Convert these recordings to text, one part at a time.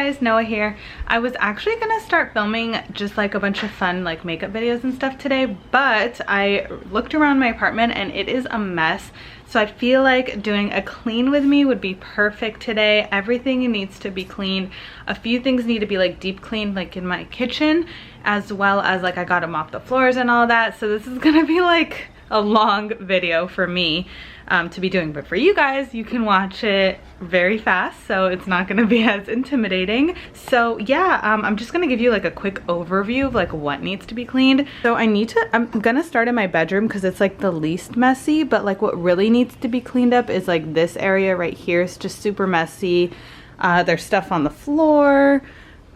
guys, Noah here. I was actually gonna start filming just like a bunch of fun like makeup videos and stuff today, but I looked around my apartment and it is a mess. So I feel like doing a clean with me would be perfect today. Everything needs to be cleaned. A few things need to be like deep cleaned, like in my kitchen, as well as like I gotta mop the floors and all that. So this is gonna be like a long video for me to be doing, but for you guys, you can watch it very fast, so it's not gonna be as intimidating. So yeah, I'm just gonna give you like a quick overview of like what needs to be cleaned. So I'm gonna start in my bedroom because it's like the least messy, but like what really needs to be cleaned up is like this area right here. It's just super messy. There's stuff on the floor.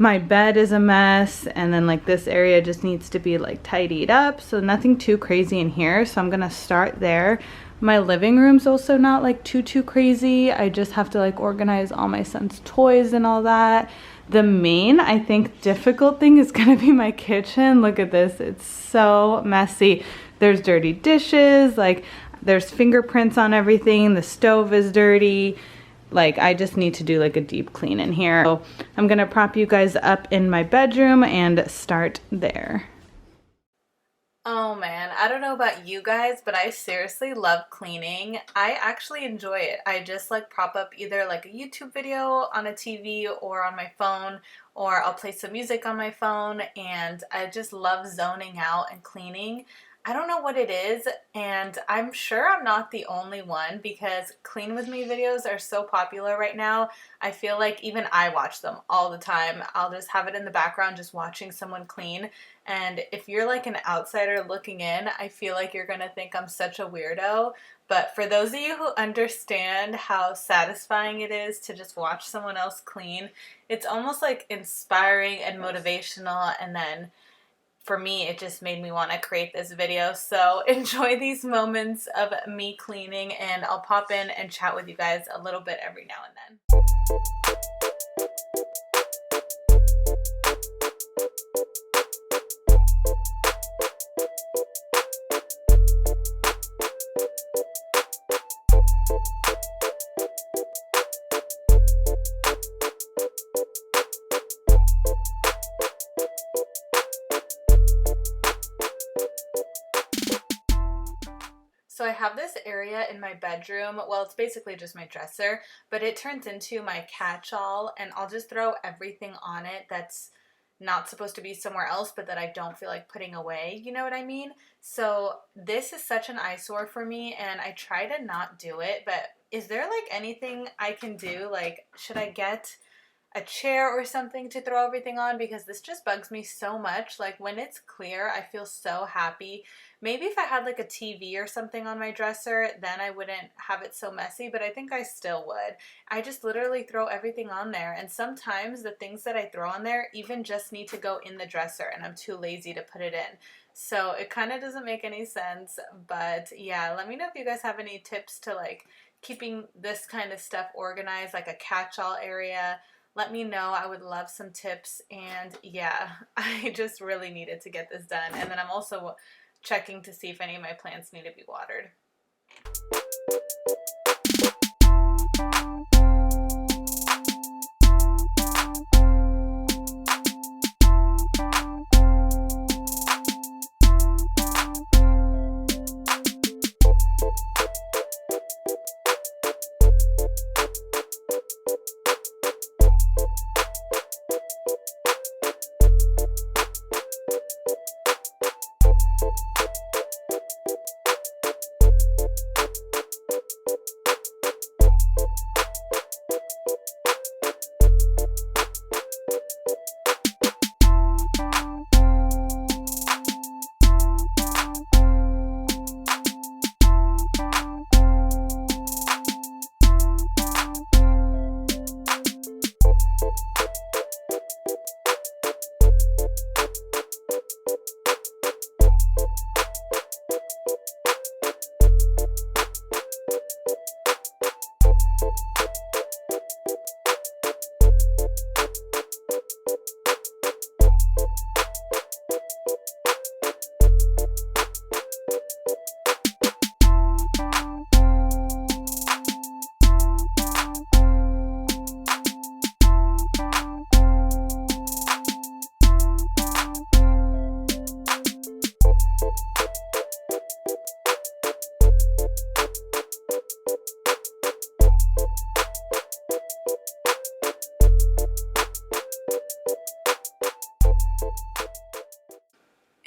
My bed is a mess, and then like this area just needs to be like tidied up, so nothing too crazy in here. So I'm gonna start there. My living room's also not like too crazy. I just have to like organize all my son's toys and all that. The main, I think, difficult thing is gonna be my kitchen. Look at this, it's so messy. There's dirty dishes, like there's fingerprints on everything, the stove is dirty. Like I just need to do like a deep clean in here. So I'm gonna prop you guys up in my bedroom and start there. Oh man, I don't know about you guys, but I seriously love cleaning. I actually enjoy it. I just like prop up either like a YouTube video on a TV or on my phone, or I'll play some music on my phone, and I just love zoning out and cleaning. I don't know what it is, and I'm sure I'm not the only one because clean with me videos are so popular right now. I feel like even I watch them all the time. I'll just have it in the background just watching someone clean, and if you're like an outsider looking in, I feel like you're gonna think I'm such a weirdo. But for those of you who understand how satisfying it is to just watch someone else clean, it's almost like inspiring and motivational, and then for me, it just made me want to create this video. So enjoy these moments of me cleaning, and I'll pop in and chat with you guys a little bit every now and then. So I have this area in my bedroom, well, it's basically just my dresser, but it turns into my catch-all, and I'll just throw everything on it that's not supposed to be somewhere else, but that I don't feel like putting away, you know what I mean? So this is such an eyesore for me, and I try to not do it, but is there like anything I can do? Like, should I get a chair or something to throw everything on, because this just bugs me so much. Like when it's clear, I feel so happy. Maybe if I had like a TV or something on my dresser, then I wouldn't have it so messy, but I think I still would. I just literally throw everything on there, and sometimes the things that I throw on there even just need to go in the dresser, and I'm too lazy to put it in. So it kind of doesn't make any sense, but yeah, let me know if you guys have any tips to like keeping this kind of stuff organized, like a catch-all area. Let me know. I would love some tips. And yeah, I just really needed to get this done. And then I'm also checking to see if any of my plants need to be watered.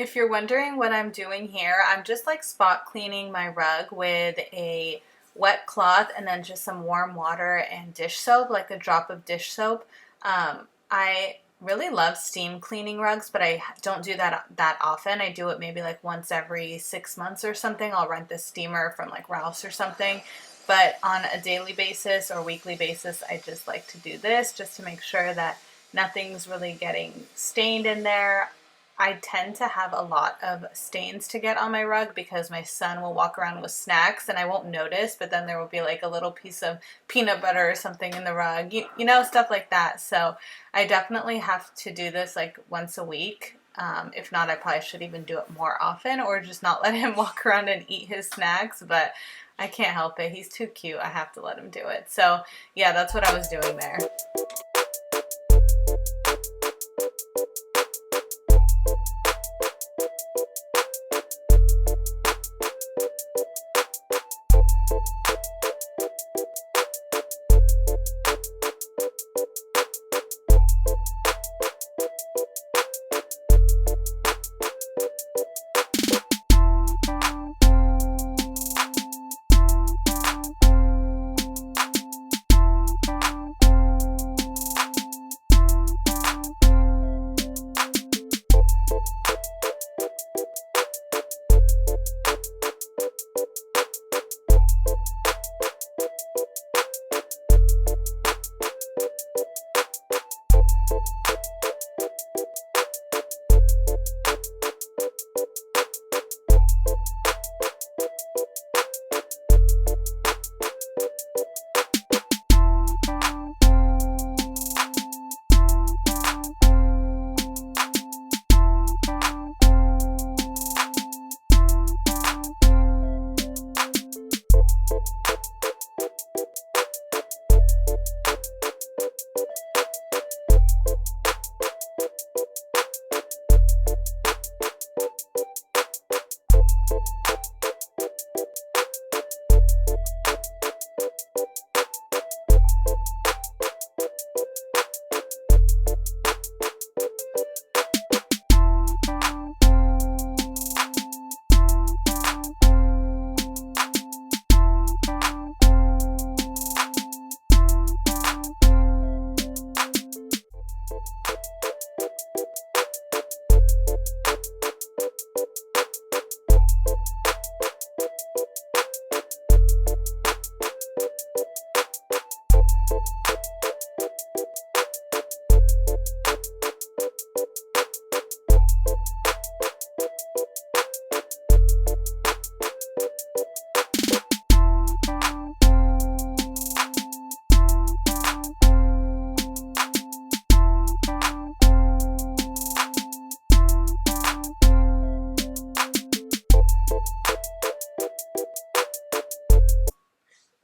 If you're wondering what I'm doing here, I'm just like spot cleaning my rug with a wet cloth and then just some warm water and dish soap, like a drop of dish soap. I really love steam cleaning rugs, but I don't do that often. I do it maybe like once every 6 months or something. I'll rent the steamer from like Rouse or something. But on a daily basis or weekly basis, I just like to do this just to make sure that nothing's really getting stained in there. I tend to have a lot of stains to get on my rug because my son will walk around with snacks and I won't notice, but then there will be like a little piece of peanut butter or something in the rug, you know, stuff like that. So I definitely have to do this like once a week. If not, I probably should even do it more often or just not let him walk around and eat his snacks, but I can't help it. He's too cute. I have to let him do it. So yeah, that's what I was doing there.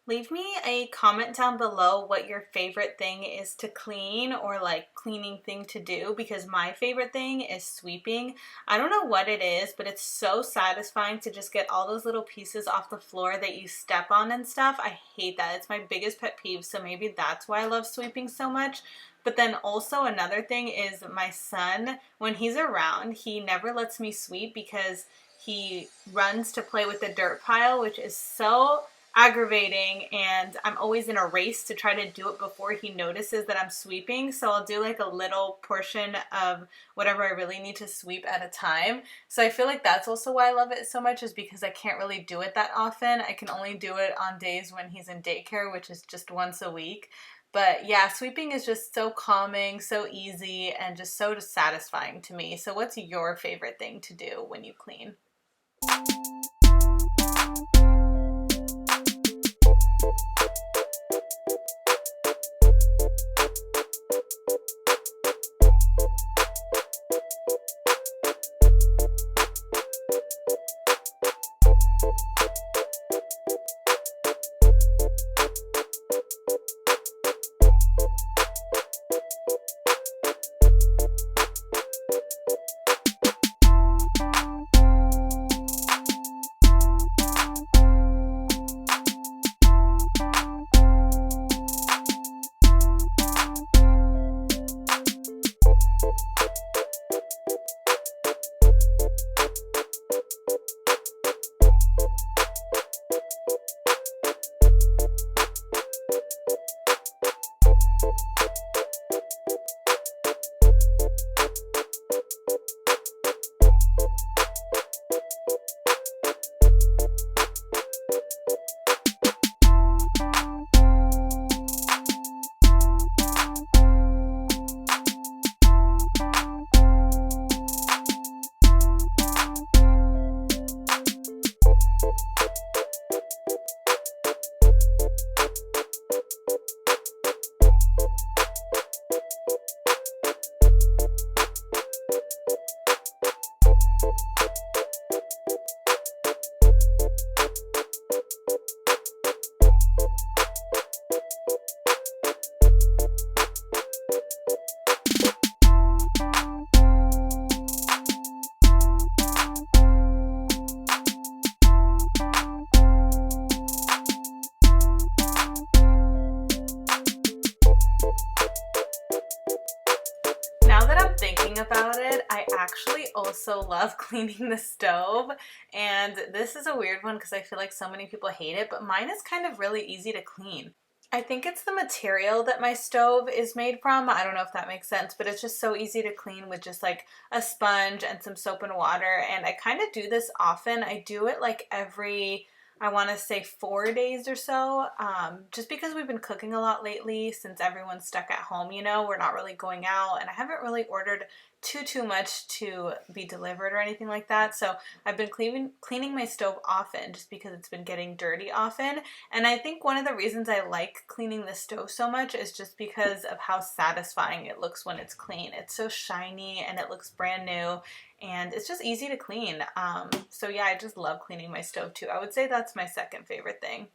Leave me a comment down below what your favorite thing is to clean or like cleaning thing to do, because my favorite thing is sweeping. I don't know what it is, but it's so satisfying to just get all those little pieces off the floor that you step on and stuff. I hate that. It's my biggest pet peeve, so maybe that's why I love sweeping so much. But then also another thing is my son, when he's around, he never lets me sweep because he runs to play with the dirt pile, which is so aggravating, and I'm always in a race to try to do it before he notices that I'm sweeping. So I'll do like a little portion of whatever I really need to sweep at a time. So I feel like that's also why I love it so much, is because I can't really do it that often. I can only do it on days when he's in daycare, which is just once a week. But yeah, sweeping is just so calming, so easy, and just so satisfying to me. So what's your favorite thing to do when you clean? thinking about it, I actually also love cleaning the stove. And this is a weird one because I feel like so many people hate it, but mine is kind of really easy to clean. I think it's the material that my stove is made from. I don't know if that makes sense, but it's just so easy to clean with just like a sponge and some soap and water. And I kind of do this often. I do it like every, I want to say 4 days or so, just because we've been cooking a lot lately since everyone's stuck at home, you know, we're not really going out, and I haven't really ordered too much to be delivered or anything like that. So I've been cleaning my stove often just because it's been getting dirty often. And I think one of the reasons I like cleaning the stove so much is just because of how satisfying it looks when it's clean. It's so shiny and it looks brand new, and it's just easy to clean. So yeah, I just love cleaning my stove too. I would say that's my second favorite thing.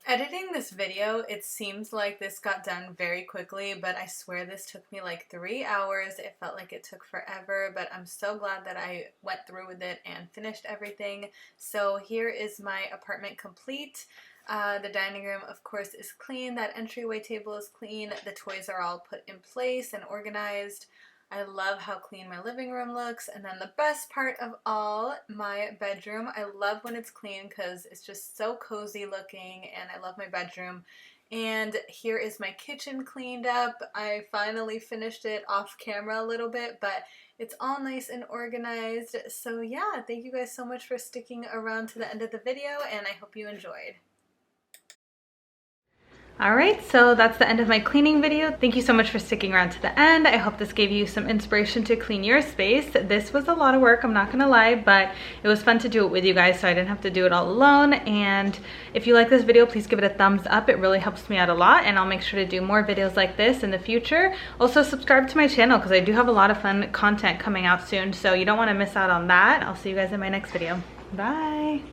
Editing this video, it seems like this got done very quickly, but I swear this took me like 3 hours. It felt like it took forever, but I'm so glad that I went through with it and finished everything. So here is my apartment complete. The dining room, of course, is clean. That entryway table is clean. The toys are all put in place and organized. I love how clean my living room looks. And then the best part of all, my bedroom. I love when it's clean because it's just so cozy looking, and I love my bedroom. And here is my kitchen cleaned up. I finally finished it off camera a little bit, but it's all nice and organized. So yeah, thank you guys so much for sticking around to the end of the video, and I hope you enjoyed. Alright, so that's the end of my cleaning video. Thank you so much for sticking around to the end. I hope this gave you some inspiration to clean your space. This was a lot of work, I'm not gonna lie, but it was fun to do it with you guys so I didn't have to do it all alone. And if you like this video, please give it a thumbs up. It really helps me out a lot, and I'll make sure to do more videos like this in the future. Also, subscribe to my channel because I do have a lot of fun content coming out soon, so you don't want to miss out on that. I'll see you guys in my next video. Bye!